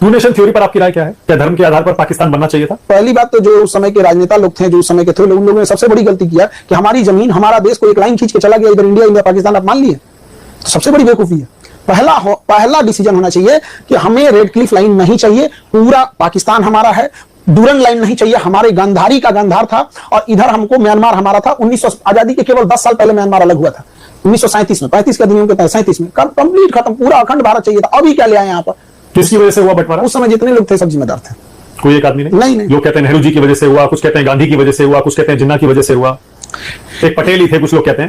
To nation theory पर आपकी राय क्या है? क्या धर्म के आधार पर पाकिस्तान बनना चाहिए था? पहली बात तो जो उस समय के राजनेता लोग थे, जो उस समय के थे, उन लोगों ने सबसे बड़ी गलती किया कि हमारी जमीन, हमारा देश को एक लाइन खींच के चला गया, इधर इंडिया, इधर पाकिस्तान आप मान लिए। तो सबसे बड़ी बेवकूफी है। पहला डिसीजन होना चाहिए कि हमें रेड क्लिफ लाइन नहीं चाहिए, पूरा पाकिस्तान हमारा है। डूरन लाइन नहीं चाहिए, हमारे गांधारी का गांधार था और इधर हमको म्यांमार हमारा था। 1900 आजादी के केवल 10 साल पहले म्यांमार अलग हुआ था, 1937 में, 35 का अधिनियम के तहत 37 में कंप्लीट खत्म, पूरा अखंड भारत चाहिए था। अभी क्या ले आए यहाँ पर? किसकी वजह से हुआ बंटवारा? उस समय जितने लोग थे सब जिम्मेदार थे, कोई एक आदमी नहीं। नहीं। लोग कहते हैं नेहरू जी की वजह से हुआ, कुछ कहते हैं गांधी की वजह से हुआ, कुछ कहते हैं जिन्ना की वजह से हुआ, एक पटेल ही थे कुछ लोग कहते हैं।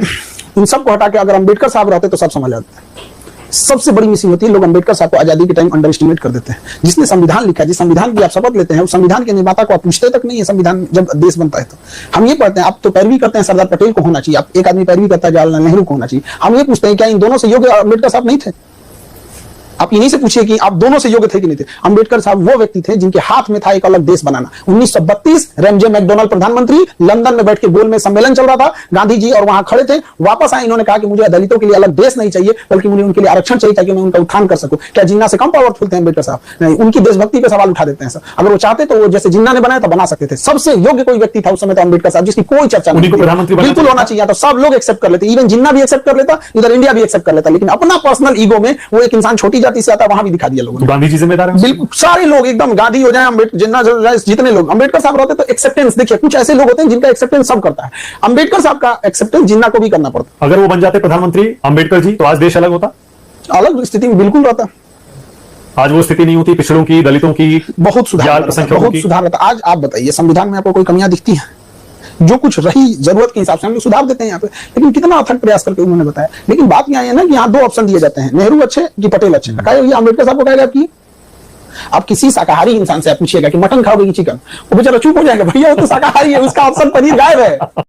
इन सबको हटा के अगर अंबेडकर साहब रहते तो सब समझ आते। सबसे बड़ी मिसिंग होती है, लोग अंबेडकर साहब को आजादी के टाइम अंडर एस्टिमेट कर देते हैं। जिसने संविधान लिखा, जिस संविधान की आप शपथ लेते हैं, उस संविधान के निर्माता को आप पूछते तक नहीं है। संविधान जब देश बनता है तो हम ये पढ़ते हैं, आप तो पैरवी करते हैं सरदार पटेल को होना चाहिए, आप एक आदमी पैरवी करता है जवाहरलाल नेहरू को होना चाहिए। हम ये पूछते हैं क्या इन दोनों से योग्य अंबेडकर साहब नहीं थे? आप इन्हीं से पूछिए कि आप दोनों से योग्य थे कि नहीं थे। अंबेडकर साहब वो व्यक्ति थे जिनके हाथ में था एक अलग देश बनाना। 1932 रैमजे मैकडोनल्ड प्रधानमंत्री, लंदन में बैठ के गोल में सम्मेलन चल रहा था, गांधी जी और वहां खड़े थे। वापस आए, इन्होंने कहा कि मुझे दलितों के लिए अलग देश नहीं चाहिए, बल्कि मुझे उनके लिए आरक्षण चाहिए ताकि मैं उनका उत्थान कर सकूं। क्या जिन्ना से कम पावरफुल थे अंबेडकर साहब? नहीं, उनकी देशभक्ति पे सवाल उठा देते हैं सर। अगर वो चाहते तो वो जैसे जिन्ना ने बनाया था बना सकते थे। सबसे योग्य कोई व्यक्ति था उस समय तो अंबेडकर साहब, जिसकी कोई चर्चा नहीं, प्रधानमंत्री बिल्कुल होना चाहिए। तो सब लोग एक्सेप्ट कर लेते, इवन जिन्ना भी एक्सेप्ट कर लेता, इधर इंडिया भी एक्सेप्ट कर लेता। लेकिन अपना पर्सनल ईगो में वो एक इंसान छोटी जाति से आता, वहां भी दिया लोगों ने। गांधी जी जिम्मेदार हैं? बिल्कुल, सारे लोग एकदम गांधी हो जाए, जिन्ना जितने लोग अंबेडकर साहब रहते तो एक्सेप्टेंस देखिए, कुछ ऐसे लोग होते हैं जिनका एक्सेप्टेंस सब करता है। अंबेडकर साहब का एक्सेप्टेंस जिन्ना को भी करना पड़ता। अगर वो बन जाते प्रधानमंत्री अंबेडकर जी, तो आज देश अलग होता, अलग स्थिति में बिल्कुल रहता। आज वो स्थिति नहीं होती, पिछड़ों की, दलितों की बहुत सुधार रहता। आज आप बताइए, संविधान में आपको कोई कमियां दिखती हैं? जो कुछ रही जरूरत के हिसाब से हम लोग सुधार देते हैं यहाँ पे, लेकिन कितना अथक प्रयास करके उन्होंने बताया। लेकिन बात यह है ना कि यहाँ दो ऑप्शन दिए जाते हैं, नेहरू अच्छे कि पटेल अच्छे। अंबेडकर साहब को कहेगा आपकी, आप किसी शाकाहारी इंसान से आप पूछिएगा कि मटन खाओगे कि चिकन, वो बेचारा चुप हो जाएगा, भैया वो तो शाकाहारी है, उसका ऑप्शन पनीर गायब है।